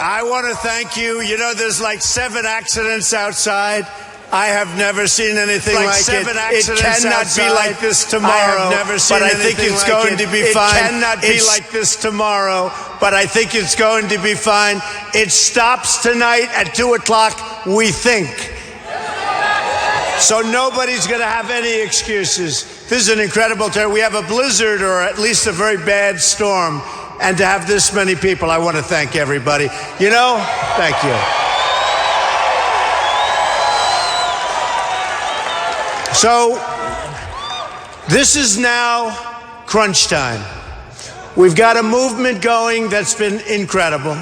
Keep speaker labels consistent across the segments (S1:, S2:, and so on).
S1: I want to thank you. You know, there's like 7 accidents outside. I have never seen anything like it. It cannot be like this tomorrow. I have never seen but I think it's going to be fine. It cannot be like this tomorrow, but I think it's going to be fine. It stops tonight at 2 o'clock, we think. So nobody's going to have any excuses. This is an incredible turn. We have a blizzard, or at least a very bad storm. And to have this many people, I want to thank everybody. You know, thank you. So, this is now crunch time. We've got a movement going that's been incredible.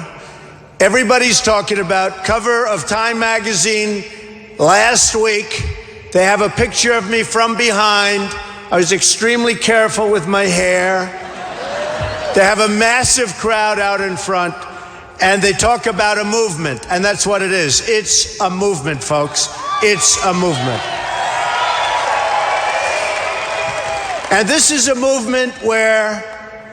S1: Everybody's talking about cover of Time magazine last week. They have a picture of me from behind. I was extremely careful with my hair. They have a massive crowd out in front, and they talk about a movement, and that's what it is. It's a movement, folks. It's a movement. And this is a movement where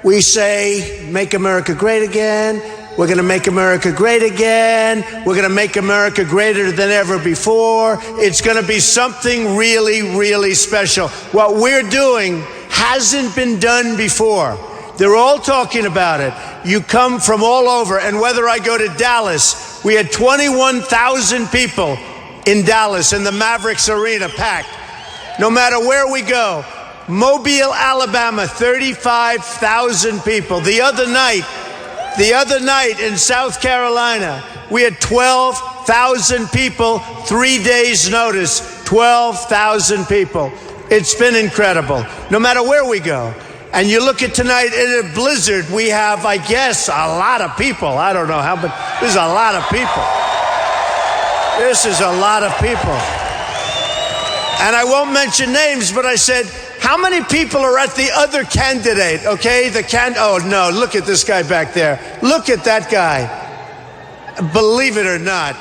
S1: we say, make America great again. We're going to make America great again. We're going to make America greater than ever before. It's going to be something really, really special. What we're doing hasn't been done before. They're all talking about it. You come from all over. And whether I go to Dallas, we had 21,000 people in Dallas in the Mavericks Arena packed. No matter where we go. Mobile, Alabama, 35,000 people. The other night in South Carolina, we had 12,000 people, 3 days notice, 12,000 people. It's been incredible, no matter where we go. And you look at tonight in a blizzard, we have, I guess, a lot of people. I don't know how, but there's a lot of people. This is a lot of people. And I won't mention names, but I said, how many people are at the other candidate, okay? Oh, no, look at this guy back there. Look at that guy. Believe it or not,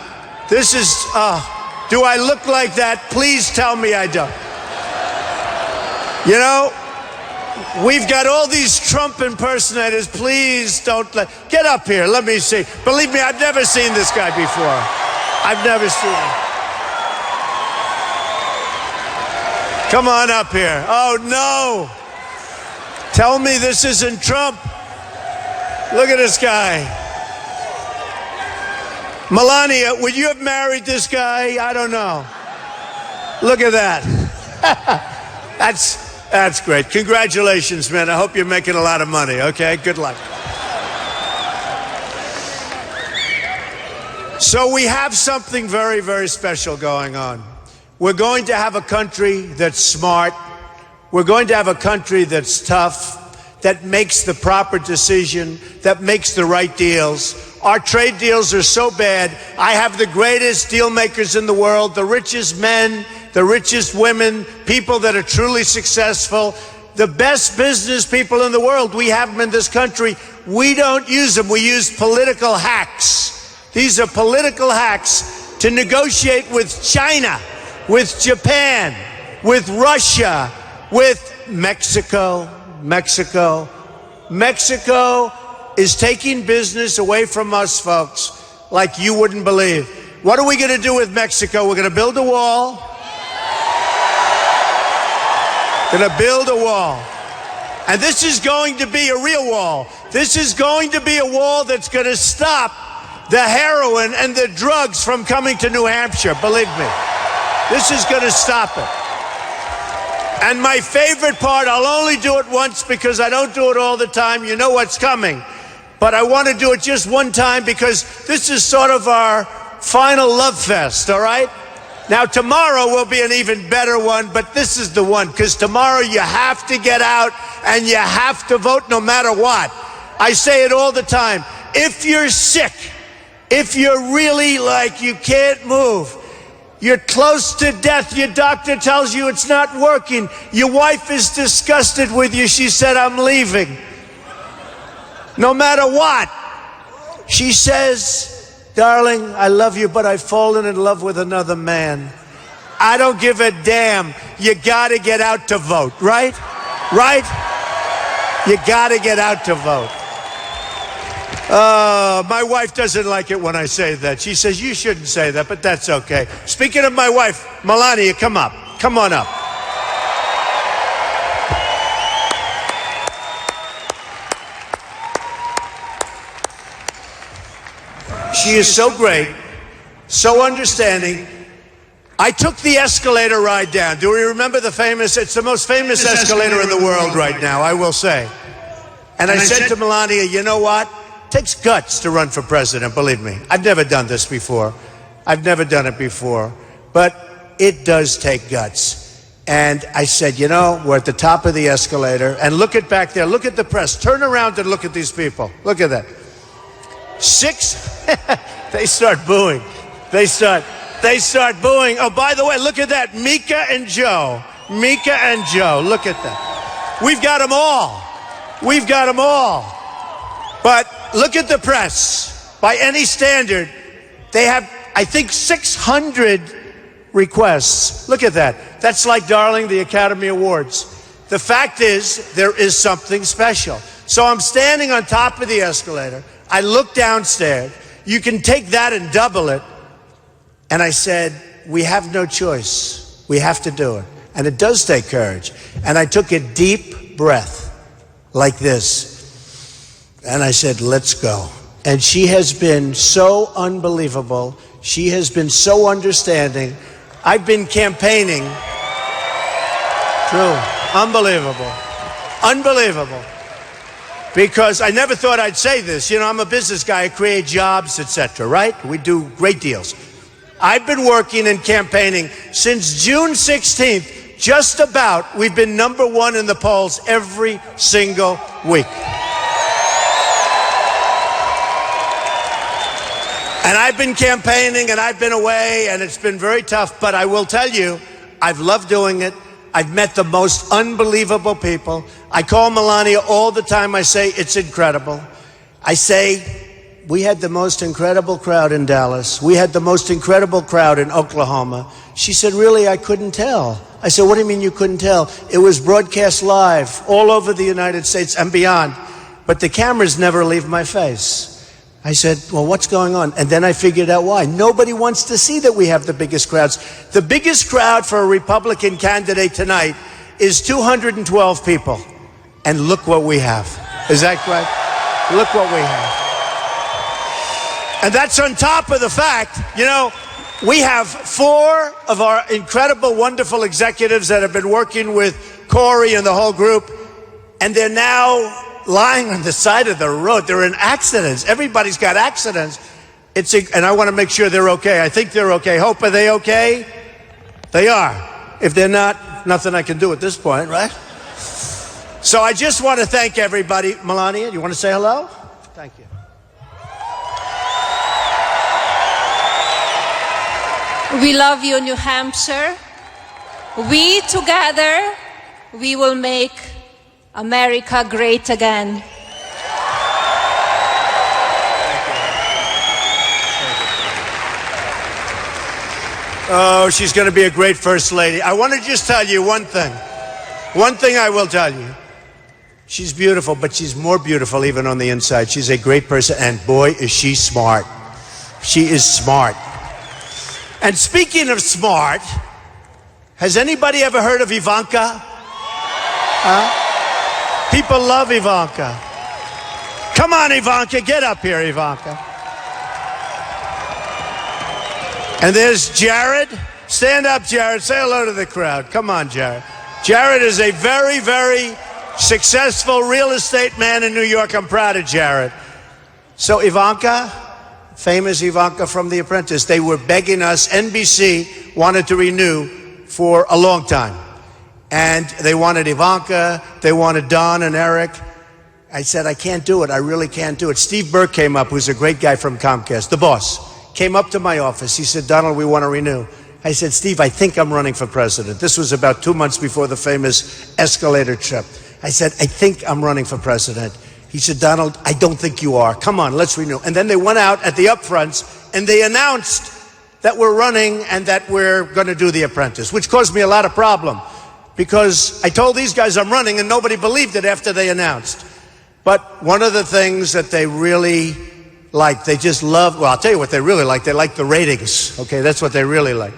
S1: this is, do I look like that? Please tell me I don't. You know, we've got all these Trump impersonators. Please don't get up here. Let me see. Believe me, I've never seen this guy before. I've never seen him. Come on up here. Oh, no. Tell me this isn't Trump. Look at this guy. Melania, would you have married this guy? I don't know. Look at that. That's great. Congratulations, man. I hope you're making a lot of money, okay? Good luck. So we have something very, very special going on. We're going to have a country that's smart. We're going to have a country that's tough, that makes the proper decision, that makes the right deals. Our trade deals are so bad. I have the greatest deal makers in the world, the richest men, the richest women, people that are truly successful, the best business people in the world. We have them in this country. We don't use them. We use political hacks. These are political hacks to negotiate with China, with Japan, with Russia, with Mexico. Mexico is taking business away from us, folks, like you wouldn't believe. What are we going to do with Mexico? We're going to build a wall. Going to build a wall. And this is going to be a real wall. This is going to be a wall that's going to stop the heroin and the drugs from coming to New Hampshire, believe me. This is going to stop it. And my favorite part, I'll only do it once because I don't do it all the time. You know what's coming. But I want to do it just one time because this is sort of our final love fest, all right? Now, tomorrow will be an even better one, but this is the one, because tomorrow you have to get out and you have to vote no matter what. I say it all the time. If you're sick, if you're really like you can't move, you're close to death, your doctor tells you it's not working, your wife is disgusted with you, she said, I'm leaving. No matter what, she says, darling, I love you, but I've fallen in love with another man. I don't give a damn. You gotta get out to vote, right? Right? You gotta get out to vote. My wife doesn't like it when I say that. She says, you shouldn't say that, but that's okay. Speaking of my wife, Melania, come up. Come on up. She is so great, so understanding. I took the escalator ride down. Do we remember the famous, it's the most famous escalator in the world right now, I will say. And I said to Melania, you know what? It takes guts to run for president, believe me. I've never done this before. I've never done it before. But it does take guts. And I said, you know, we're at the top of the escalator, and look at back there, look at the press. Turn around and look at these people. Look at that. They start booing. They start booing. Oh, by the way, look at that. Mika and Joe. Mika and Joe. Look at that. We've got them all. We've got them all. But look at the press. By any standard, they have, I think, 600 requests. Look at that. That's like, darling, the Academy Awards. The fact is, there is something special. So I'm standing on top of the escalator. I look downstairs. You can take that and double it. And I said, we have no choice. We have to do it. And it does take courage. And I took a deep breath like this. And I said, let's go. And she has been so unbelievable. She has been so understanding. I've been campaigning. True. Unbelievable. Unbelievable. Because I never thought I'd say this. You know, I'm a business guy. I create jobs, etc., right? We do great deals. I've been working and campaigning since June 16th, just about. We've been #1 in the polls every single week. And I've been campaigning, and I've been away, and it's been very tough. But I will tell you, I've loved doing it. I've met the most unbelievable people. I call Melania all the time. I say, it's incredible. I say, we had the most incredible crowd in Dallas. We had the most incredible crowd in Oklahoma. She said, really, I couldn't tell. I said, what do you mean you couldn't tell? It was broadcast live all over the United States and beyond. But the cameras never leave my face. I said, well, what's going on? And then I figured out why. Nobody wants to see that we have the biggest crowds. The biggest crowd for a Republican candidate tonight is 212 people. And look what we have. Is that right? Look what we have. And that's on top of the fact, you know, we have 4 of our incredible, wonderful executives that have been working with Corey and the whole group, and they're now lying on the side of the road. They're in accidents. Everybody's got accidents. And I want to make sure they're okay. I think they're okay. Hope, are they okay? They are. If they're not, nothing I can do at this point, right? So I just want to thank everybody. Melania, do you want to say hello? Thank you.
S2: We love you, New Hampshire. We together, we will make America great again.
S1: Oh, she's going to be a great first lady. I want to just tell you one thing. One thing I will tell you. She's beautiful, but she's more beautiful even on the inside. She's a great person, and boy, is she smart. She is smart. And speaking of smart, has anybody ever heard of Ivanka? Huh? People love Ivanka. Come on, Ivanka, get up here, Ivanka. And there's Jared. Stand up, Jared. Say hello to the crowd. Come on, Jared. Jared is a very, very successful real estate man in New York. I'm proud of Jared. So Ivanka, famous Ivanka from The Apprentice, they were begging us. NBC wanted to renew for a long time. And they wanted Ivanka, they wanted Don and Eric. I said, I can't do it. I really can't do it. Steve Burke came up, who's a great guy from Comcast, the boss, came up to my office. He said, Donald, we want to renew. I said, Steve, I think I'm running for president. This was about 2 months before the famous escalator trip. I said, I think I'm running for president. He said, Donald, I don't think you are. Come on, let's renew. And then they went out at the upfronts and they announced that we're running and that we're going to do The Apprentice, which caused me a lot of problem because I told these guys I'm running and nobody believed it after they announced. But one of the things that they really like, they just love, well, I'll tell you what they really like. They like the ratings. Okay, that's what they really like.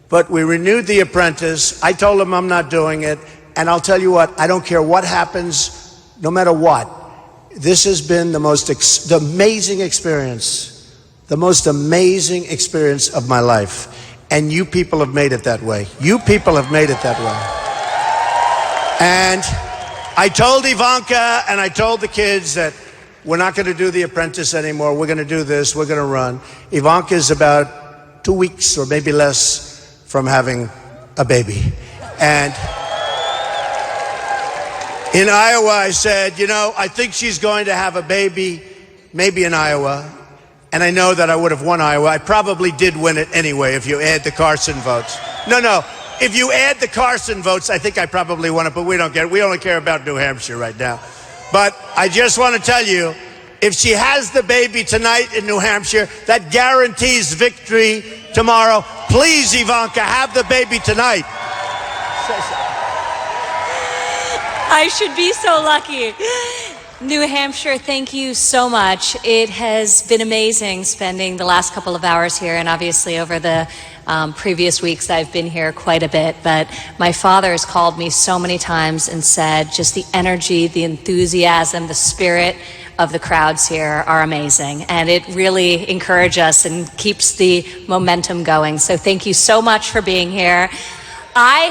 S1: But we renewed The Apprentice. I told them I'm not doing it. And I'll tell you what, I don't care what happens, no matter what. This has been the most amazing experience, the most amazing experience of my life. And you people have made it that way. You people have made it that way. And I told Ivanka and I told the kids that we're not going to do The Apprentice anymore. We're going to do this. We're going to run. Ivanka is about 2 weeks or maybe less from having a baby. And in Iowa, I said, you know, I think she's going to have a baby, maybe in Iowa. And I know that I would have won Iowa. I probably did win it anyway if you add the Carson votes. No. If you add the Carson votes, I think I probably won it, but we don't get it. We only care about New Hampshire right now. But I just want to tell you, if she has the baby tonight in New Hampshire, that guarantees victory tomorrow. Please, Ivanka, have the baby tonight.
S3: I should be so lucky. New Hampshire, thank you so much. It has been amazing spending the last couple of hours here, and obviously over the previous weeks I've been here quite a bit, but my father has called me so many times and said just the energy, the enthusiasm, the spirit of the crowds here are amazing, and it really encourages us and keeps the momentum going. So thank you so much for being here. I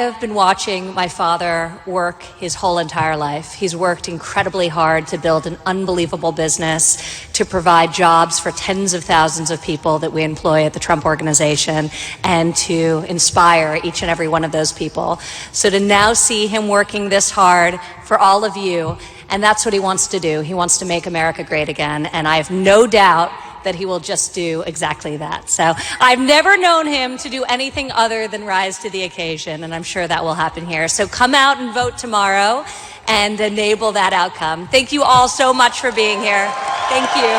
S3: have been watching my father work his whole entire life. He's worked incredibly hard to build an unbelievable business, to provide jobs for tens of thousands of people that we employ at the Trump Organization, and to inspire each and every one of those people. So to now see him working this hard for all of you, and that's what he wants to do. He wants to make America great again, and I have no doubt that he will just do exactly that. So I've never known him to do anything other than rise to the occasion, and I'm sure that will happen here. So come out and vote tomorrow and enable that outcome. Thank you all so much for being here. Thank you.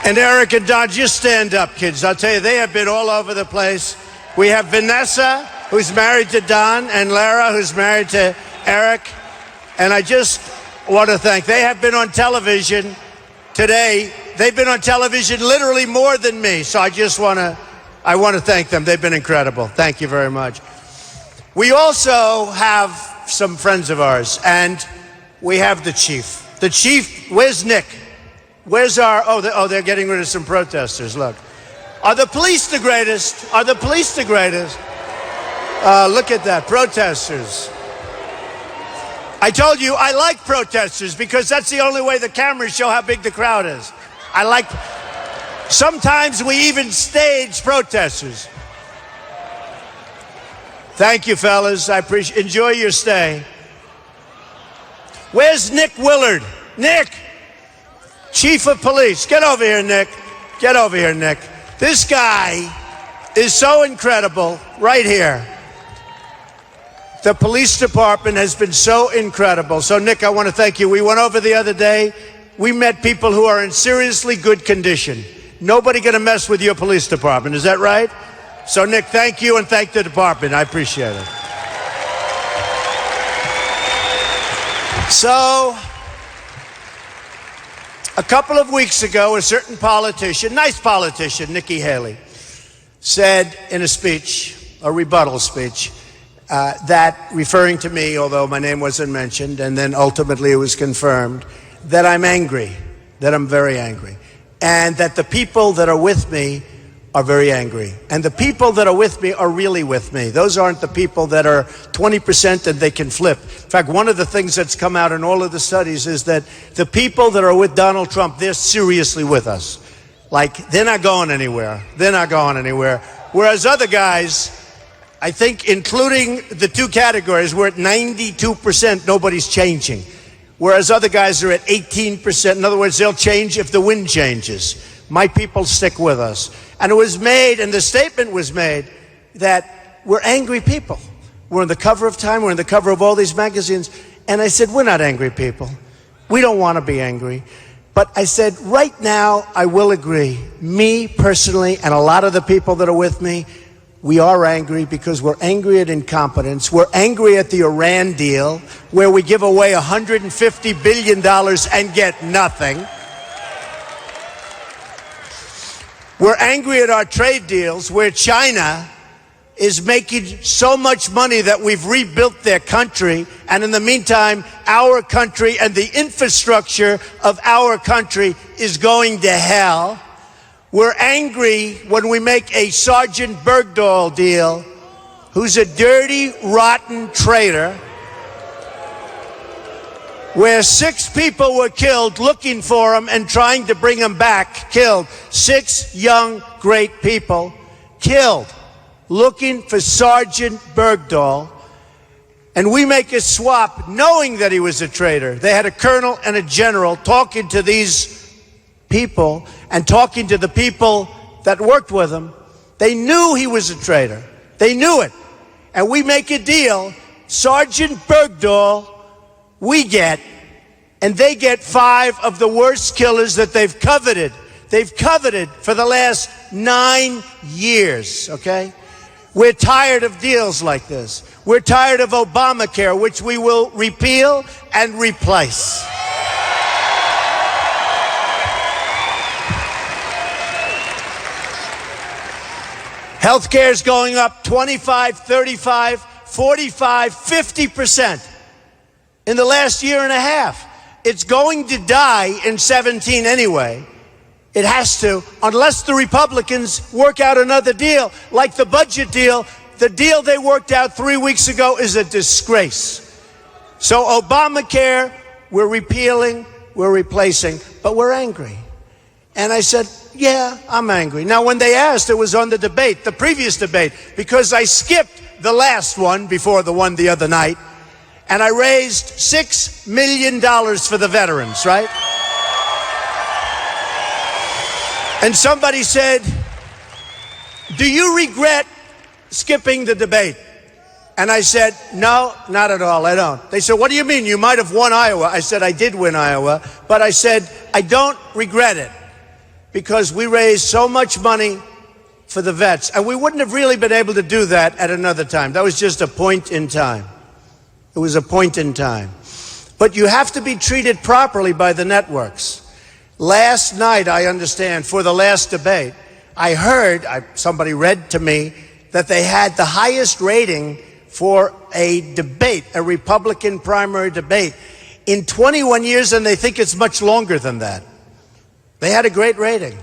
S1: And Eric and Don, just stand up, kids. I'll tell you, they have been all over the place. We have Vanessa, who's married to Don, and Lara, who's married to Eric. And I just want to thank, they have been on television today. They've been on television literally more than me. So I want to thank them. They've been incredible. Thank you very much. We also have some friends of ours, and we have the chief. The chief, where's Nick? Where's our, they're getting rid of some protesters, look. Are the police the greatest? Are the police the greatest? Look at that, protesters. I told you I like protesters because that's the only way the cameras show how big the crowd is. Sometimes we even stage protesters. Thank you, fellas. I appreciate, enjoy your stay. Where's Nick Willard? Nick, Chief of Police. Get over here, Nick. Get over here, Nick. This guy is so incredible right here. The police department has been so incredible. So, Nick, I want to thank you. We went over the other day. We met people who are in seriously good condition. Nobody going to mess with your police department. Is that right? So, Nick, thank you and thank the department. I appreciate it. So, a couple of weeks ago, a certain politician, nice politician, Nikki Haley, said in a speech, a rebuttal speech, that referring to me, although my name wasn't mentioned, and then ultimately it was confirmed, that I'm angry, that I'm very angry, and that the people that are with me are very angry. And the people that are with me are really with me. Those aren't the people that are 20% and they can flip. In fact, one of the things that's come out in all of the studies is that the people that are with Donald Trump, they're seriously with us. Like, they're not going anywhere. They're not going anywhere. Whereas other guys, I think, including the two categories, we're at 92%, nobody's changing. Whereas other guys are at 18%. In other words, they'll change if the wind changes. My people stick with us. And it was made, and the statement was made, that we're angry people. We're on the cover of Time, we're on the cover of all these magazines. And I said, we're not angry people. We don't want to be angry. But I said, right now, I will agree. Me, personally, and a lot of the people that are with me, we are angry because we're angry at incompetence. We're angry at the Iran deal, where we give away $150 billion and get nothing. We're angry at our trade deals, where China is making so much money that we've rebuilt their country, and in the meantime, our country and the infrastructure of our country is going to hell. We're angry when we make a Sergeant Bergdahl deal, who's a dirty, rotten traitor, where 6 people were killed looking for him and trying to bring him back, killed. 6 young, great people killed looking for Sergeant Bergdahl. And we make a swap knowing that he was a traitor. They had a colonel and a general talking to these people and talking to the people that worked with him. They knew he was a traitor. They knew it. And we make a deal. Sergeant Bergdahl, we get, and they get 5 of the worst killers that they've coveted. They've coveted for the last 9 years, okay? We're tired of deals like this. We're tired of Obamacare, which we will repeal and replace. Healthcare is going up 25, 35, 45, 50% in the last year and a half. It's going to die in 17 anyway. It has to, unless the Republicans work out another deal, like the budget deal. The deal they worked out 3 weeks ago is a disgrace. So Obamacare, we're repealing, we're replacing, but we're angry. And I said, yeah, I'm angry. Now, when they asked, it was on the debate, the previous debate, because I skipped the last one before the one the other night, and I raised $6 million for the veterans, right? And somebody said, do you regret skipping the debate? And I said, no, not at all, I don't. They said, what do you mean? You might have won Iowa. I said, I did win Iowa, but I said, I don't regret it, because we raised so much money for the vets, and we wouldn't have really been able to do that at another time. That was just a point in time. It was a point in time. But you have to be treated properly by the networks. Last night, I understand, for the last debate, I heard, somebody read to me, that they had the highest rating for a debate, a Republican primary debate, in 21 years, and they think it's much longer than that. They had a great rating.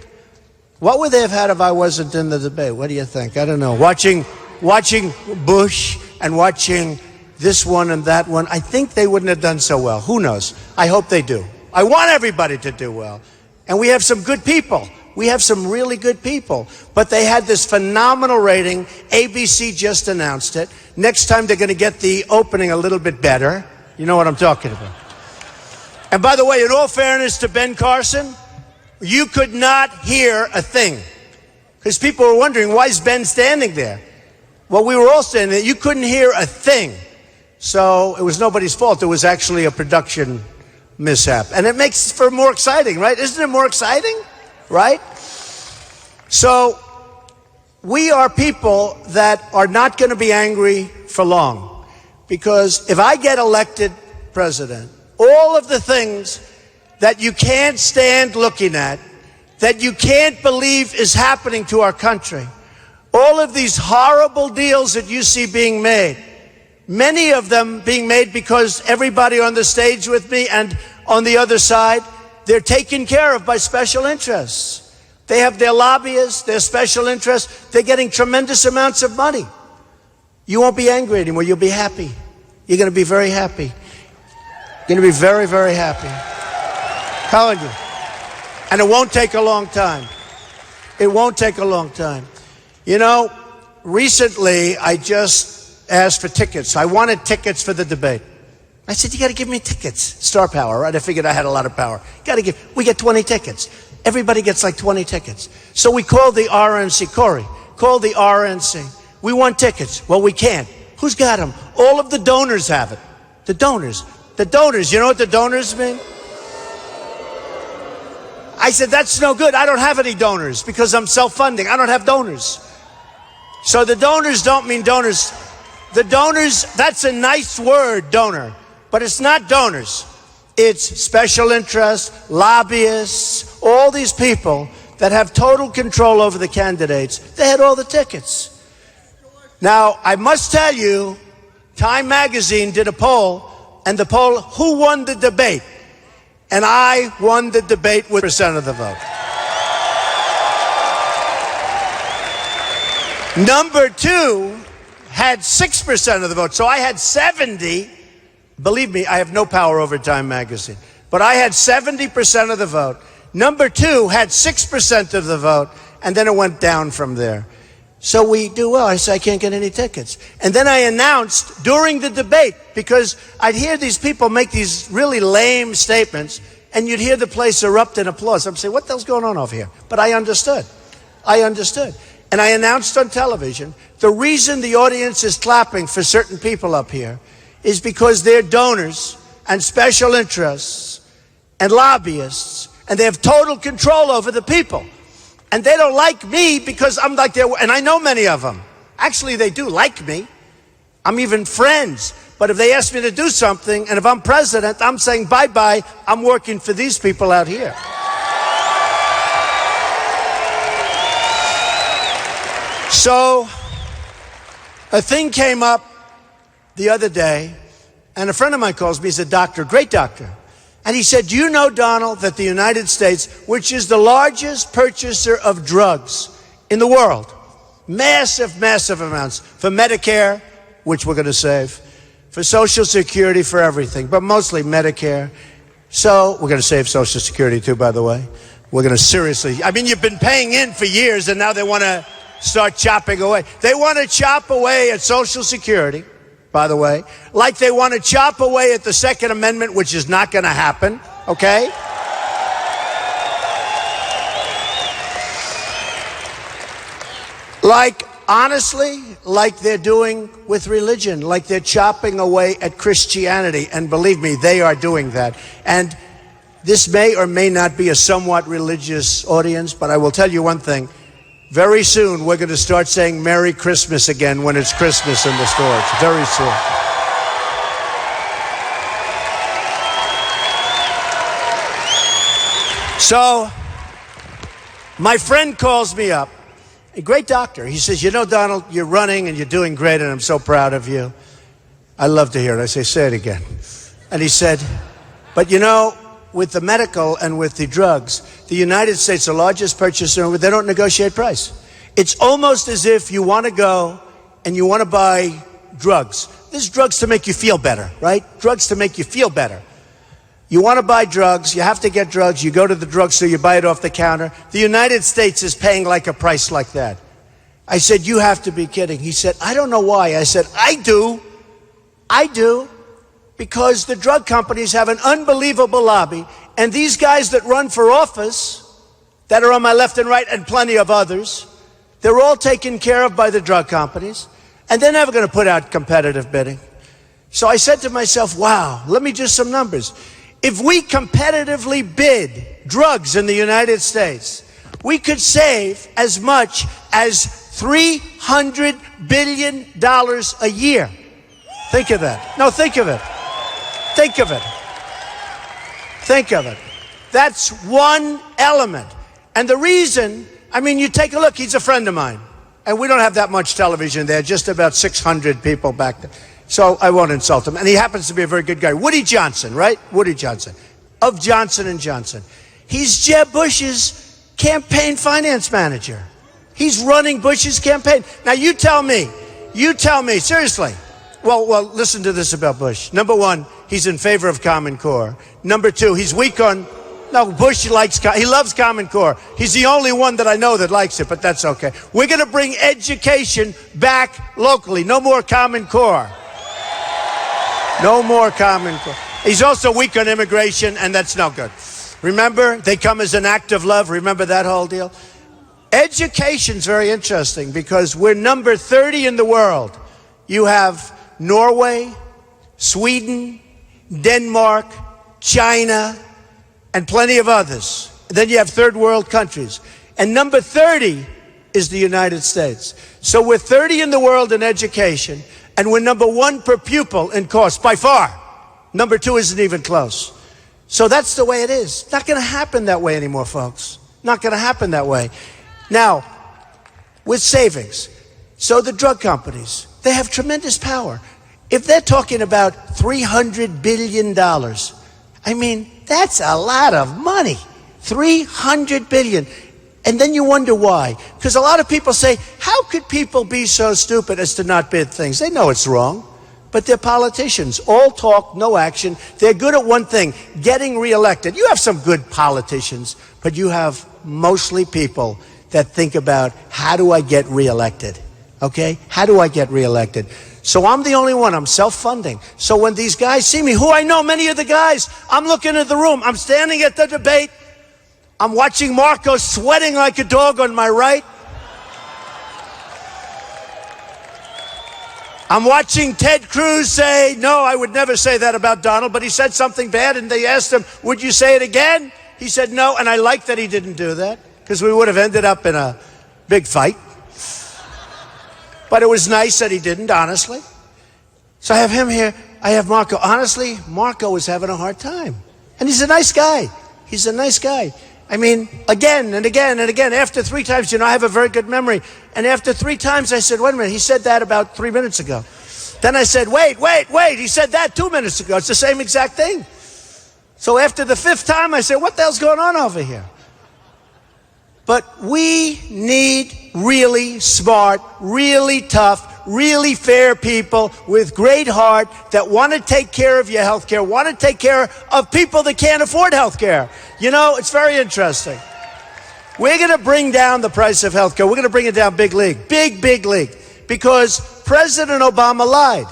S1: What would they have had if I wasn't in the debate? What do you think? I don't know. Watching Bush and watching this one and that one, I think they wouldn't have done so well. Who knows? I hope they do. I want everybody to do well. And we have some good people. We have some really good people. But they had this phenomenal rating. ABC just announced it. Next time they're going to get the opening a little bit better. You know what I'm talking about. And by the way, in all fairness to Ben Carson, you could not hear a thing. Because people were wondering, why is Ben standing there? Well, we were all standing there. You couldn't hear a thing. So it was nobody's fault. It was actually a production mishap. And it makes for more exciting, right? Isn't it more exciting? Right? So we are people that are not going to be angry for long. Because if I get elected president, all of the things that you can't stand looking at, that you can't believe is happening to our country, all of these horrible deals that you see being made, many of them being made because everybody on the stage with me and on the other side, they're taken care of by special interests. They have their lobbyists, their special interests. They're getting tremendous amounts of money. You won't be angry anymore. You'll be happy. You're going to be very happy. You're going to be very, very happy. Telling you. And it won't take a long time. It won't take a long time. You know, recently I just asked for tickets. I wanted tickets for the debate. I said, you got to give me tickets. Star power, right? I figured I had a lot of power. We get 20 tickets. Everybody gets like 20 tickets. So we called the RNC, Corey, called the RNC. We want tickets. Well, we can't. Who's got them? All of the donors have it. The donors. The donors. You know what the donors mean? I said, that's no good. I don't have any donors because I'm self-funding. I don't have donors. So the donors don't mean donors. The donors, that's a nice word, donor, but it's not donors. It's special interests, lobbyists, all these people that have total control over the candidates. They had all the tickets. Now, I must tell you, Time magazine did a poll, and the poll, who won the debate? And I won the debate with % of the vote. Number two had 6% of the vote. So I had 70. Believe me, I have no power over Time magazine. But I had 70% of the vote. Number two had 6% of the vote, and then it went down from there. So we do well. I said, I can't get any tickets. And then I announced during the debate, because I'd hear these people make these really lame statements, and you'd hear the place erupt in applause. I'm saying, what the hell's going on over here? But I understood. And I announced on television, the reason the audience is clapping for certain people up here is because they're donors and special interests and lobbyists, and they have total control over the people. And they don't like me because I'm like their, and I know many of them. Actually, they do like me. I'm even friends. But if they ask me to do something, and if I'm president, I'm saying bye-bye, I'm working for these people out here. So, a thing came up the other day, and a friend of mine calls me, he's a doctor, great doctor. And he said, do you know, Donald, that the United States, which is the largest purchaser of drugs in the world, massive, massive amounts, for Medicare, which we're going to save, for Social Security, for everything, but mostly Medicare. So we're going to save Social Security too, by the way. We're going to seriously, I mean, you've been paying in for years, and now they want to start chopping away. They want to chop away at Social Security, by the way, like they want to chop away at the Second Amendment, which is not going to happen, okay? Like, honestly, like they're doing with religion, like they're chopping away at Christianity, and believe me, they are doing that. And this may or may not be a somewhat religious audience, but I will tell you one thing. Very soon, we're going to start saying Merry Christmas again when it's Christmas in the stores. Very soon. So, my friend calls me up, a great doctor. He says, you know, Donald, you're running and you're doing great, and I'm so proud of you. I love to hear it. I say, say it again. And he said, but you know, with the medical and with the drugs, the United States, the largest purchaser, they don't negotiate price. It's almost as if you want to go and you want to buy drugs. There's drugs to make you feel better, right? Drugs to make you feel better. You want to buy drugs, you have to get drugs, you go to the drugstore, you buy it off the counter. The United States is paying like a price like that. I said, you have to be kidding. He said, I don't know why. I said, I do. Because the drug companies have an unbelievable lobby, and these guys that run for office, that are on my left and right, and plenty of others, they're all taken care of by the drug companies, and they're never going to put out competitive bidding. So I said to myself, wow, let me just some numbers. If we competitively bid drugs in the United States, we could save as much as $300 billion a year. Think of that. No, think of it. Think of it. Think of it. That's one element. And the reason, I mean, you take a look, he's a friend of mine. And we don't have that much television there, just about 600 people back there. So I won't insult him. And he happens to be a very good guy. Woody Johnson, right? Woody Johnson. Of Johnson & Johnson. He's Jeb Bush's campaign finance manager. He's running Bush's campaign. Now you tell me, seriously. Well, listen to this about Bush. Number one, he's in favor of Common Core. Number two, he's weak on, no, Bush he loves Common Core. He's the only one that I know that likes it, but that's okay. We're going to bring education back locally. No more Common Core. No more Common Core. He's also weak on immigration, and that's no good. Remember, they come as an act of love. Remember that whole deal? Education's very interesting because we're number 30 in the world. You have Norway, Sweden, Denmark, China, and plenty of others. Then you have third world countries. And number 30 is the United States. So we're 30 in the world in education, and we're number 1 per pupil in cost, by far. Number 2 isn't even close. So that's the way it is. Not going to happen that way anymore, folks. Not going to happen that way. Now, with savings, so the drug companies, they have tremendous power. If they're talking about $300 billion, I mean, that's a lot of money. $300 billion. And then you wonder why. Because a lot of people say, how could people be so stupid as to not bid things? They know it's wrong. But they're politicians. All talk, no action. They're good at one thing, getting reelected. You have some good politicians, but you have mostly people that think about, how do I get reelected? Okay? How do I get reelected? So I'm the only one. I'm self-funding. So when these guys see me, who I know, many of the guys, I'm looking at the room. I'm standing at the debate. I'm watching Marco sweating like a dog on my right. I'm watching Ted Cruz say, no, I would never say that about Donald, but he said something bad, and they asked him, would you say it again? He said no, and I like that he didn't do that, because we would have ended up in a big fight. But it was nice that he didn't, honestly. So I have him here. I have Marco. Honestly, Marco was having a hard time. And he's a nice guy. He's a nice guy. I mean, again and again and again, after 3 times, I have a very good memory. And after 3 times, I said, wait a minute, he said that about 3 minutes ago. Then I said, wait, he said that 2 minutes ago. It's the same exact thing. So after the 5th time, I said, what the hell's going on over here? But we need really smart, really tough, really fair people with great heart that want to take care of your health care, want to take care of people that can't afford health care. It's very interesting. We're going to bring down the price of health care. We're going to bring it down big league, big league, because President Obama lied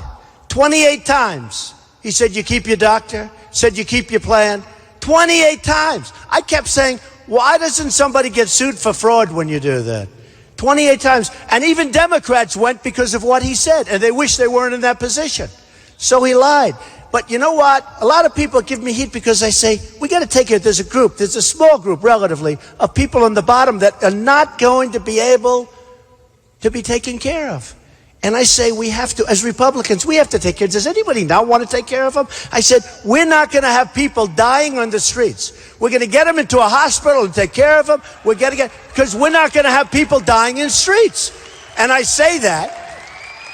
S1: 28 times. He said, you keep your doctor, said you keep your plan, 28 times. I kept saying, why doesn't somebody get sued for fraud when you do that? 28 times. And even Democrats went because of what he said, and they wish they weren't in that position. So he lied. But you know what? A lot of people give me heat because I say, we got to take it. There's a small group, relatively, of people on the bottom that are not going to be able to be taken care of. And I say, we have to, as Republicans, we have to take care. Does anybody not want to take care of them? I said, we're not going to have people dying on the streets. We're going to get them into a hospital and take care of them. Because we're not going to have people dying in streets. And I say that.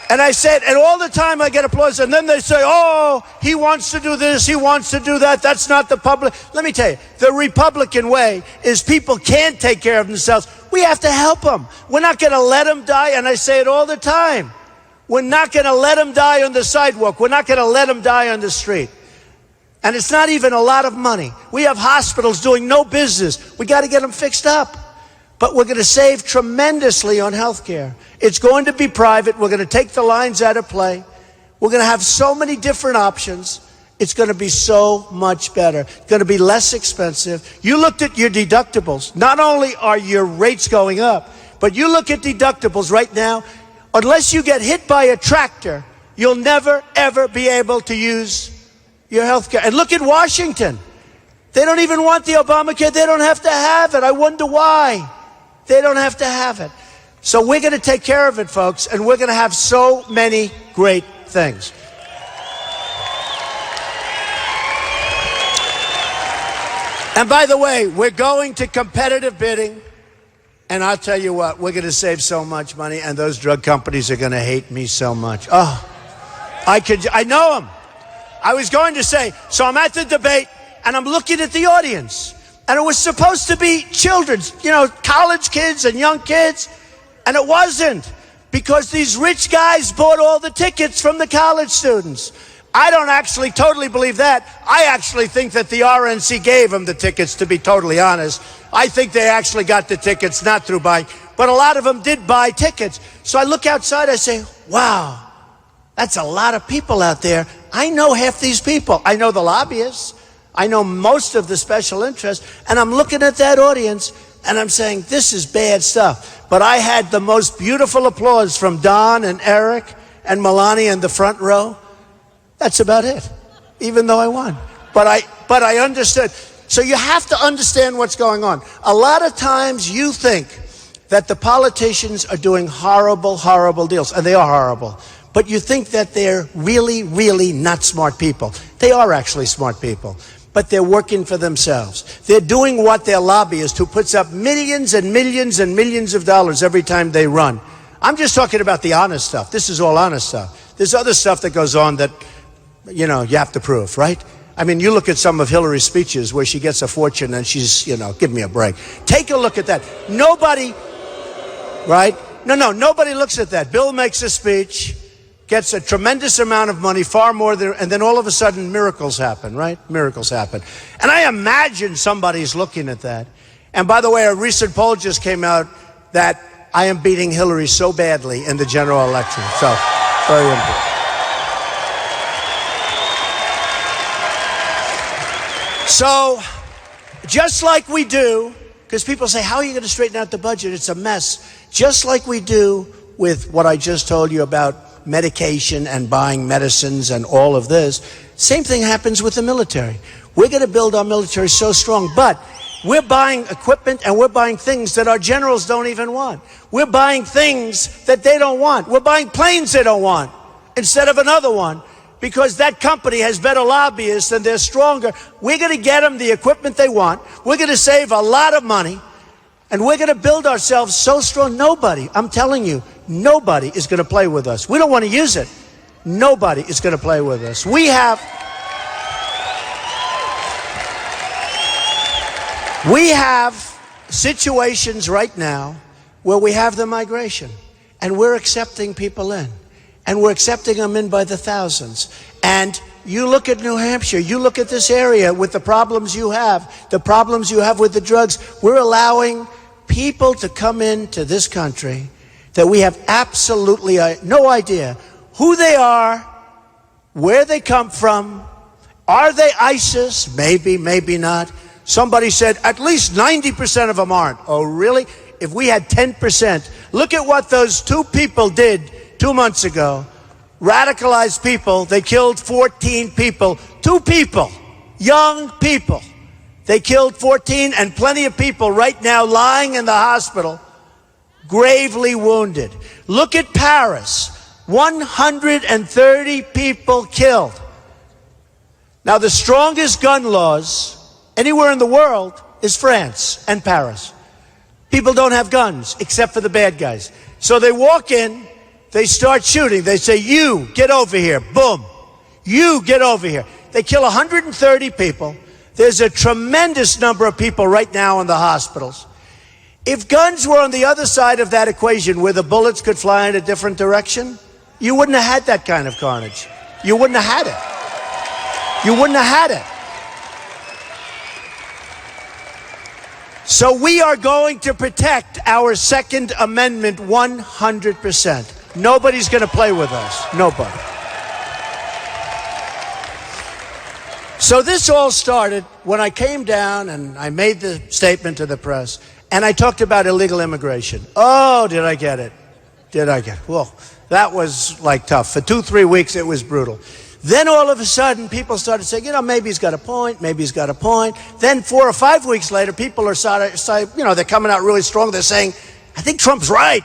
S1: And I said, and all the time I get applause. And then they say, oh, he wants to do this, he wants to do that. That's not the public. Let me tell you, the Republican way is people can't take care of themselves. We have to help them. We're not going to let them die. And I say it all the time. We're not going to let them die on the sidewalk. We're not going to let them die on the street. And it's not even a lot of money. We have hospitals doing no business. We got to get them fixed up. But we're going to save tremendously on health care. It's going to be private. We're going to take the lines out of play. We're going to have so many different options. It's going to be so much better. It's going to be less expensive. You looked at your deductibles. Not only are your rates going up, but you look at deductibles right now. Unless you get hit by a tractor, you'll never, ever be able to use your health care. And look at Washington. They don't even want the Obamacare. They don't have to have it. I wonder why. They don't have to have it. So we're going to take care of it, folks, and we're going to have so many great things. And by the way, we're going to competitive bidding. And I'll tell you what, we're going to save so much money, and those drug companies are going to hate me so much. Oh, I know them. I was going to say, so I'm at the debate, and I'm looking at the audience, and it was supposed to be children, college kids and young kids, and it wasn't, because these rich guys bought all the tickets from the college students. I don't actually totally believe that. I actually think that the RNC gave them the tickets, to be totally honest. I think they actually got the tickets, not through buying. But a lot of them did buy tickets. So I look outside, I say, wow, that's a lot of people out there. I know half these people. I know the lobbyists. I know most of the special interests. And I'm looking at that audience, and I'm saying, this is bad stuff. But I had the most beautiful applause from Don and Eric and Melania in the front row. That's about it, even though I won. But I understood. So you have to understand what's going on. A lot of times you think that the politicians are doing horrible, horrible deals, and they are horrible. But you think that they're really, really not smart people. They are actually smart people, but they're working for themselves. They're doing what their lobbyist, who puts up millions and millions and millions of dollars every time they run. I'm just talking about the honest stuff. This is all honest stuff. There's other stuff that goes on that, you have to prove, right? I mean, you look at some of Hillary's speeches where she gets a fortune and she's, give me a break. Take a look at that. Nobody, right? No, nobody looks at that. Bill makes a speech, gets a tremendous amount of money, far more than, and then all of a sudden miracles happen, right? Miracles happen. And I imagine somebody's looking at that. And by the way, a recent poll just came out that I am beating Hillary so badly in the general election. So, very important. So, just like we do, because people say, how are you going to straighten out the budget? It's a mess. Just like we do with what I just told you about medication and buying medicines and all of this, same thing happens with the military. We're going to build our military so strong, but we're buying equipment and we're buying things that our generals don't even want. We're buying things that they don't want. We're buying planes they don't want instead of another one, because that company has better lobbyists and they're stronger. We're going to get them the equipment they want. We're going to save a lot of money, and we're going to build ourselves so strong. Nobody, I'm telling you, nobody is going to play with us. We don't want to use it. Nobody is going to play with us. We have situations right now where we have the migration, and we're accepting people in. And we're accepting them in by the thousands. And you look at New Hampshire, you look at this area with the problems you have with the drugs. We're allowing people to come into this country that we have absolutely no idea who they are, where they come from. Are they ISIS? Maybe, maybe not. Somebody said at least 90% of them aren't. Oh, really? If we had 10%, look at what those two people did 2 months ago. Radicalized people. They killed 14 people. 2 people. Young people. They killed 14, and plenty of people right now lying in the hospital, gravely wounded. Look at Paris. 130 people killed. Now, the strongest gun laws anywhere in the world is France and Paris. People don't have guns except for the bad guys. So they walk in, they start shooting. They say, you, get over here. Boom. You, get over here. They kill 130 people. There's a tremendous number of people right now in the hospitals. If guns were on the other side of that equation, where the bullets could fly in a different direction, you wouldn't have had that kind of carnage. You wouldn't have had it. You wouldn't have had it. So we are going to protect our Second Amendment 100%. Nobody's going to play with us. Nobody. So this all started when I came down and I made the statement to the press, and I talked about illegal immigration. Oh, did I get it? Did I get it? Well, that was like tough. For 2-3 weeks, it was brutal. Then all of a sudden, people started saying, maybe he's got a point, maybe he's got a point. Then 4 or 5 weeks later, people are they're coming out really strong. They're saying, I think Trump's right.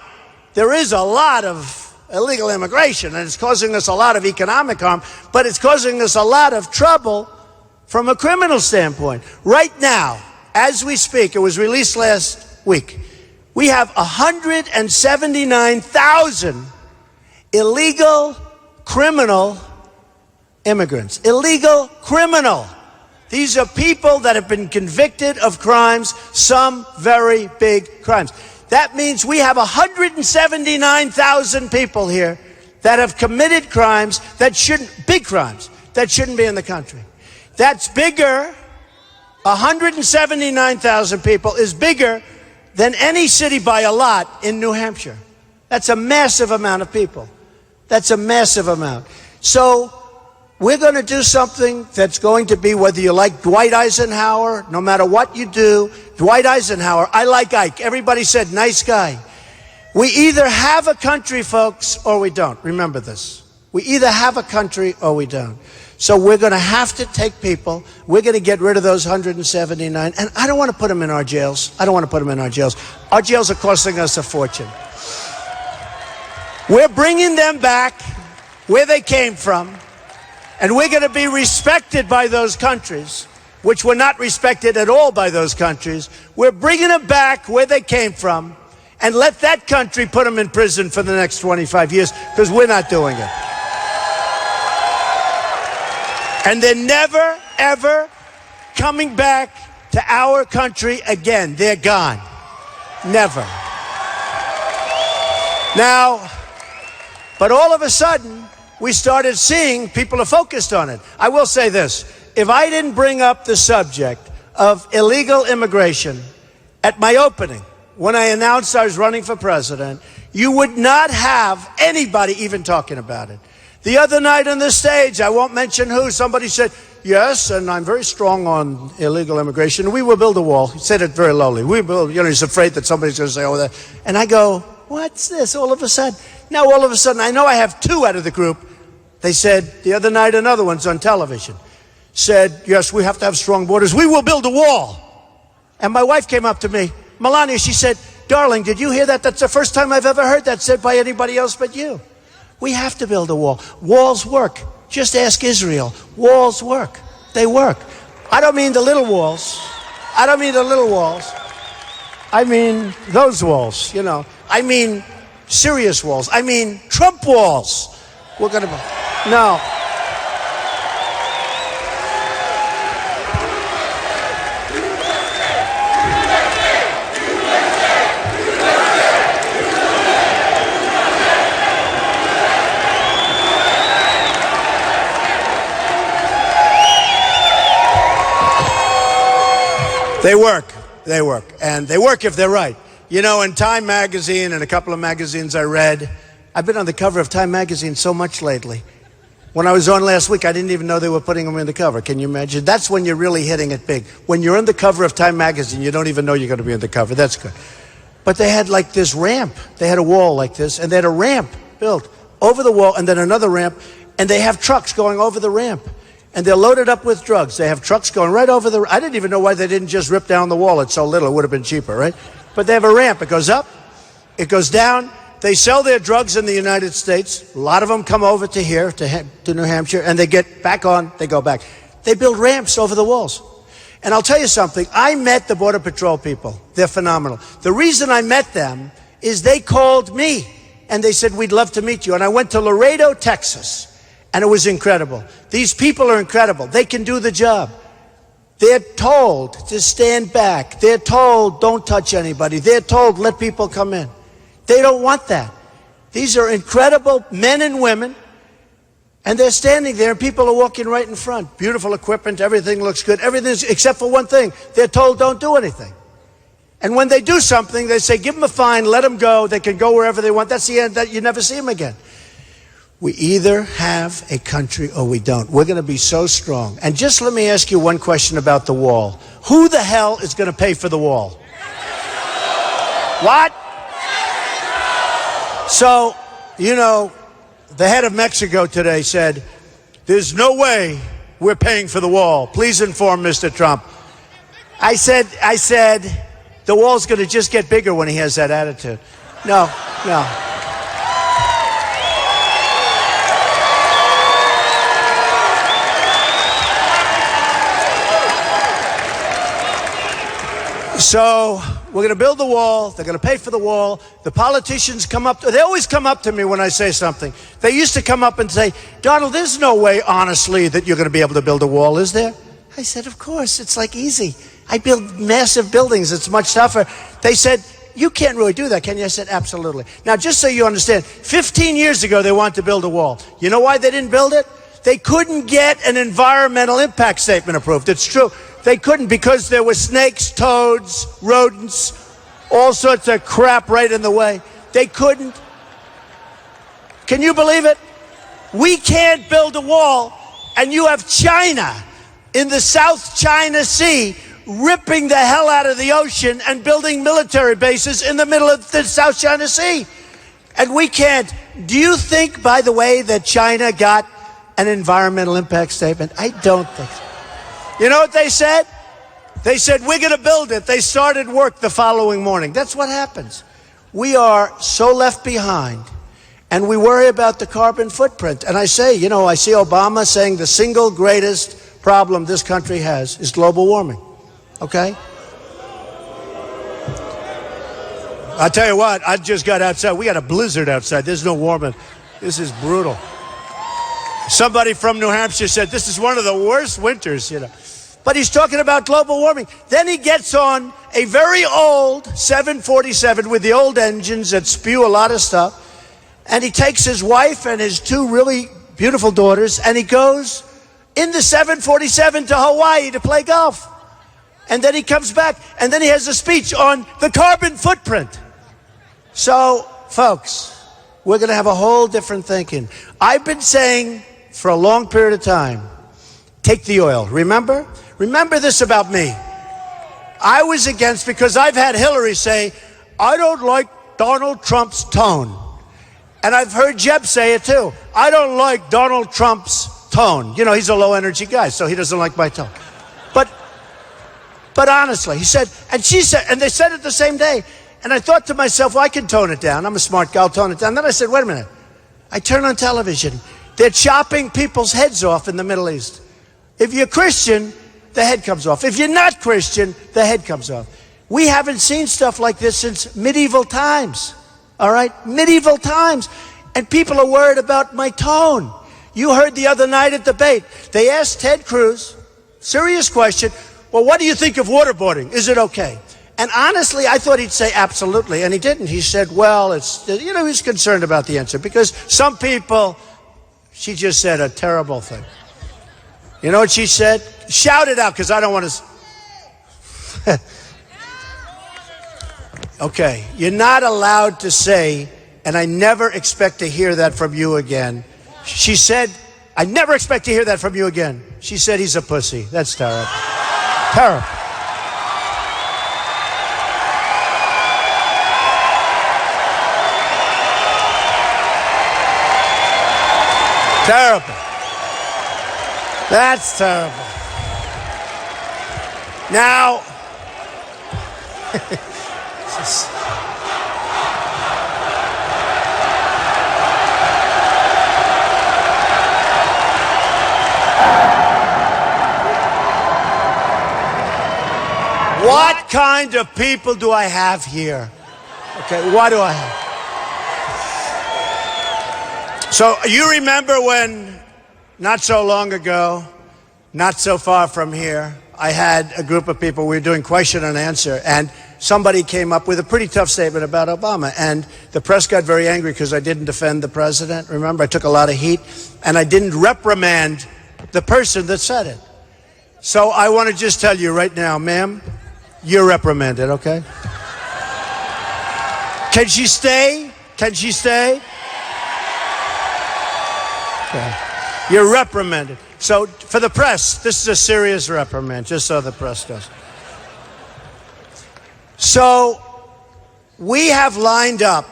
S1: There is a lot of illegal immigration, and it's causing us a lot of economic harm, but it's causing us a lot of trouble from a criminal standpoint. Right now, as we speak, it was released last week, we have 179,000 illegal criminal immigrants. Illegal criminal. These are people that have been convicted of crimes, some very big crimes. That means we have 179,000 people here that have committed crimes that big crimes, that shouldn't be in the country. That's bigger, 179,000 people is bigger than any city by a lot in New Hampshire. That's a massive amount of people. That's a massive amount. So we're going to do something that's going to be, whether you like Dwight Eisenhower, no matter what you do, Dwight Eisenhower, I like Ike. Everybody said, nice guy. We either have a country, folks, or we don't. Remember this. We either have a country or we don't. So we're going to have to take people. We're going to get rid of those 179. And I don't want to put them in our jails. I don't want to put them in our jails. Our jails are costing us a fortune. We're bringing them back where they came from. And we're going to be respected by those countries, which were not respected at all by those countries. We're bringing them back where they came from. And let that country put them in prison for the next 25 years, because we're not doing it. And they're never, ever coming back to our country again. They're gone. Never. Now, but all of a sudden, we started seeing people are focused on it. I will say this. If I didn't bring up the subject of illegal immigration at my opening, when I announced I was running for president, you would not have anybody even talking about it. The other night on the stage, I won't mention who, somebody said, yes, and I'm very strong on illegal immigration. We will build a wall. He said it very lowly. We will, he's afraid that somebody's going to say, oh, that. And I go, what's this all of a sudden? Now, all of a sudden, I know I have two out of the group. They said, the other night, another one's on television, said, yes, we have to have strong borders. We will build a wall. And my wife came up to me, Melania, she said, darling, did you hear that? That's the first time I've ever heard that said by anybody else but you. We have to build a wall. Walls work. Just ask Israel. Walls work. They work. I don't mean the little walls. I don't mean the little walls. I mean those walls, I mean serious walls. I mean Trump walls. We're going to... No. They work. They work. And they work if they're right. In Time magazine and a couple of magazines I read, I've been on the cover of Time magazine so much lately. When I was on last week, I didn't even know they were putting them in the cover. Can you imagine? That's when you're really hitting it big. When you're on the cover of Time magazine, you don't even know you're going to be on the cover. That's good. But they had like this ramp. They had a wall like this, and they had a ramp built over the wall, and then another ramp, and they have trucks going over the ramp. And they're loaded up with drugs. They have trucks going right over the... I didn't even know why they didn't just rip down the wall. It's so little, it would have been cheaper, right? But they have a ramp. It goes up, it goes down. They sell their drugs in the United States. A lot of them come over to here, to New Hampshire, and they get back on, they go back. They build ramps over the walls. And I'll tell you something. I met the Border Patrol people. They're phenomenal. The reason I met them is they called me, and they said, we'd love to meet you. And I went to Laredo, Texas. And it was incredible. These people are incredible. They can do the job. They're told to stand back. They're told don't touch anybody. They're told let people come in. They don't want that. These are incredible men and women. And they're standing there and people are walking right in front. Beautiful equipment. Everything looks good. Everything's except for one thing. They're told don't do anything. And when they do something, they say give them a fine, let them go. They can go wherever they want. That's the end. You never see them again. We either have a country or we don't. We're going to be so strong. And just let me ask you one question about the wall. Who the hell is going to pay for the wall? What? So, the head of Mexico today said, there's no way we're paying for the wall. Please inform Mr. Trump. I said, the wall's going to just get bigger when he has that attitude. No. So we're going to build the wall. They're going to pay for the wall. The politicians come up. They always come up to me when I say something. They used to come up and say, Donald, there's no way, honestly, that you're going to be able to build a wall, is there? I said, of course. It's like easy. I build massive buildings. It's much tougher. They said, you can't really do that, can you? I said, absolutely. Now, just so you understand, 15 years ago, they wanted to build a wall. You know why they didn't build it? They couldn't get an environmental impact statement approved. It's true. They couldn't because there were snakes, toads, rodents, all sorts of crap right in the way. They couldn't. Can you believe it? We can't build a wall, and you have China in the South China Sea ripping the hell out of the ocean and building military bases in the middle of the South China Sea. And we can't. Do you think, by the way, that China got an environmental impact statement? I don't think so. You know what they said? They said, we're going to build it. They started work the following morning. That's what happens. We are so left behind, and we worry about the carbon footprint. And I say, you know, I see Obama saying the single greatest problem this country has is global warming. Okay? I'll tell you what, I just got outside. We got a blizzard outside. There's no warming. This is brutal. Somebody from New Hampshire said this is one of the worst winters, you know. But he's talking about global warming. Then he gets on a very old 747 with the old engines that spew a lot of stuff. And he takes his wife and his two really beautiful daughters, and he goes in the 747 to Hawaii to play golf. And then he comes back, and then he has a speech on the carbon footprint. So, folks, we're going to have a whole different thinking. I've been saying for a long period of time, take the oil. Remember? Remember this about me. I was against, because I've had Hillary say, I don't like Donald Trump's tone. And I've heard Jeb say it too. I don't like Donald Trump's tone. You know, he's a low energy guy, so he doesn't like my tone. But honestly, he said, and she said, and they said it the same day. And I thought to myself, well, I can tone it down. I'm a smart guy, I'll tone it down. Then I said, wait a minute. I turn on television. They're chopping people's heads off in the Middle East. If you're Christian, the head comes off. If you're not Christian, the head comes off. We haven't seen stuff like this since medieval times. All right? Medieval times. And people are worried about my tone. You heard the other night at debate, they asked Ted Cruz, serious question, well, what do you think of waterboarding? Is it okay? And honestly, I thought he'd say absolutely, and he didn't. He said, well, it's, you know, he's concerned about the answer because some people, she just said a terrible thing. You know what she said? Shout it out, because I don't want to. Okay, you're not allowed to say, and I never expect to hear that from you again. She said, I never expect to hear that from you again. She said he's a pussy. That's terrible. Terrible. Terrible. That's terrible. Now, what kind of people do I have here? Okay, what do I have? So you remember when, not so long ago, not so far from here, I had a group of people, we were doing question and answer, and somebody came up with a pretty tough statement about Obama, and the press got very angry because I didn't defend the president. Remember, I took a lot of heat, and I didn't reprimand the person that said it. So I want to just tell you right now, ma'am, you're reprimanded, okay? Can she stay? Can she stay? Okay. You're reprimanded. So for the press, this is a serious reprimand, just so the press knows. So we have lined up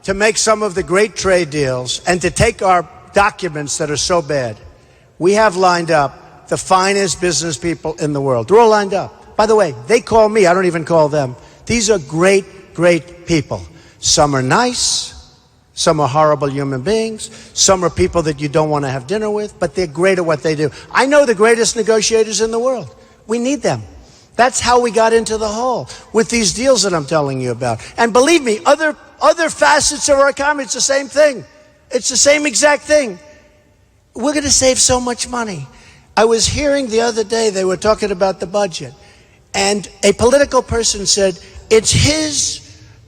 S1: to make some of the great trade deals and to take our documents that are so bad. We have lined up the finest business people in the world. They're all lined up. By the way, they call me. I don't even call them. These are great, great people. Some are nice. Some are horrible human beings. Some are people that you don't want to have dinner with, but they're great at what they do. I know the greatest negotiators in the world. We need them. That's how we got into the hole with these deals that I'm telling you about. And believe me, other facets of our economy, it's the same thing. It's the same exact thing. We're going to save so much money. I was hearing the other day, they were talking about the budget, and a political person said it's his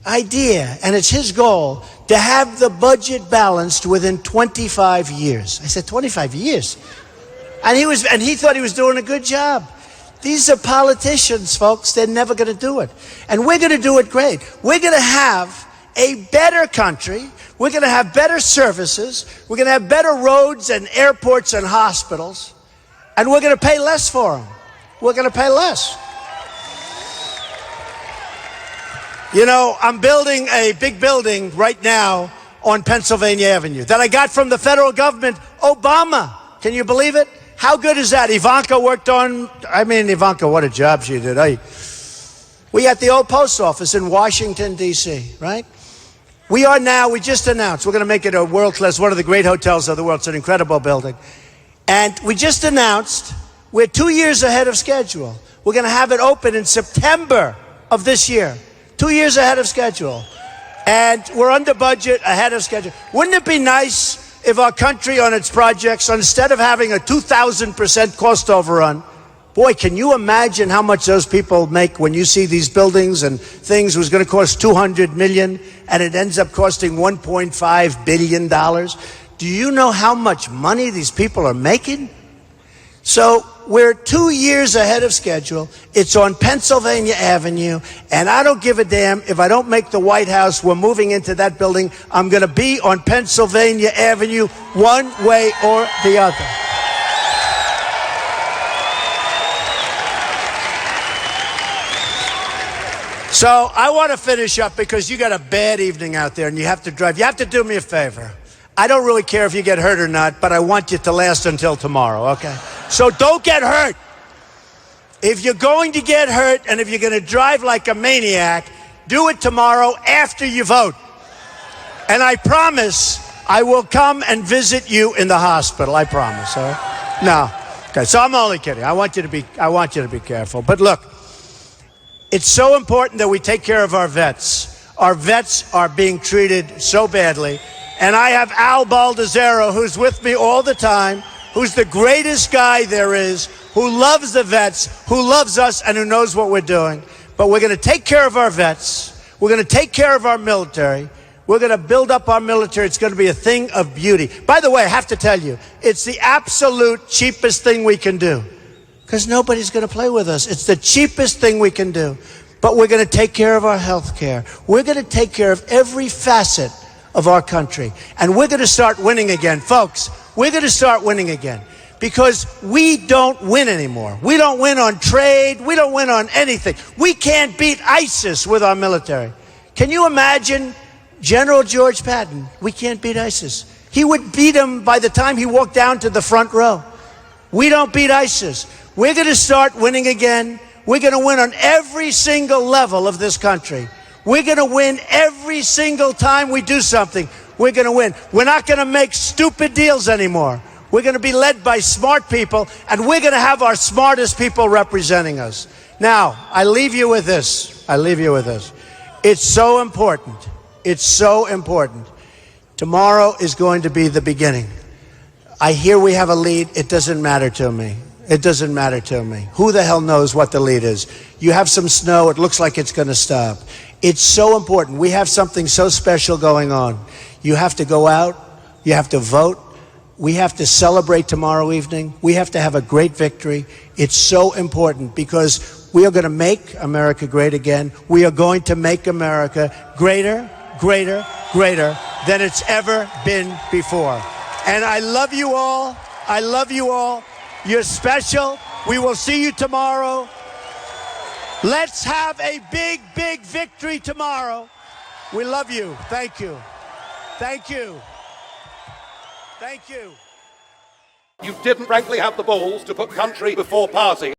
S1: idea and it's his goal to have the budget balanced within 25 years. I said, 25 years? And he thought he was doing a good job. These are politicians, folks. They're never going to do it. And we're going to do it great. We're going to have a better country. We're going to have better services. We're going to have better roads and airports and hospitals. And we're going to pay less for them. We're going to pay less. You know, I'm building a big building right now on Pennsylvania Avenue that I got from the federal government. Obama Can you believe it? How good is that? Ivanka worked on, Ivanka, what a job she did. We at the old post office in Washington, D.C., right? We just announced, we're going to make it a world-class, one of the great hotels of the world. It's an incredible building. And we just announced we're 2 years ahead of schedule. We're going to have it open in September of this year. 2 years ahead of schedule. And we're under budget, ahead of schedule. Wouldn't it be nice if our country on its projects, instead of having a 2,000% cost overrun, boy, can you imagine how much those people make when you see these buildings and things was going to cost $200 million and it ends up costing $1.5 billion? Do you know how much money these people are making? So we're 2 years ahead of schedule. It's on Pennsylvania Avenue, and I don't give a damn if I don't make the White House. We're moving into that building. I'm going to be on Pennsylvania Avenue one way or the other. So I want to finish up because you got a bad evening out there and you have to drive. You have to do me a favor. I don't really care if you get hurt or not, but I want you to last until tomorrow, okay? So don't get hurt. If you're going to get hurt and if you're going to drive like a maniac, do it tomorrow after you vote. And I promise I will come and visit you in the hospital. I promise, all right? No. Okay, so I'm only kidding. I want you to be careful. But look, it's so important that we take care of our vets. Our vets are being treated so badly. And I have Al Baldessaro, who's with me all the time, who's the greatest guy there is, who loves the vets, who loves us, and who knows what we're doing. But we're going to take care of our vets. We're going to take care of our military. We're going to build up our military. It's going to be a thing of beauty. By the way, I have to tell you, it's the absolute cheapest thing we can do because nobody's going to play with us. It's the cheapest thing we can do. But we're going to take care of our health care. We're going to take care of every facet of our country. And we're going to start winning again. Folks, we're going to start winning again because we don't win anymore. We don't win on trade. We don't win on anything. We can't beat ISIS with our military. Can you imagine General George Patton? We can't beat ISIS. He would beat him by the time he walked down to the front row. We don't beat ISIS. We're going to start winning again. We're going to win on every single level of this country. We're going to win every single time we do something. We're going to win. We're not going to make stupid deals anymore. We're going to be led by smart people, and we're going to have our smartest people representing us. Now, I leave you with this. It's so important. It's so important. Tomorrow is going to be the beginning. I hear we have a lead. It doesn't matter to me. It doesn't matter to me. Who the hell knows what the lead is? You have some snow. It looks like it's going to stop. It's so important. We have something so special going on. You have to go out. You have to vote. We have to celebrate tomorrow evening. We have to have a great victory. It's so important because we are going to make America great again. We are going to make America greater, greater, greater than it's ever been before. And I love you all. I love you all. You're special. We will see you tomorrow. Let's have a big, big victory tomorrow. We love you. Thank you. Thank you. Thank you.
S4: You didn't frankly have the balls to put country before party.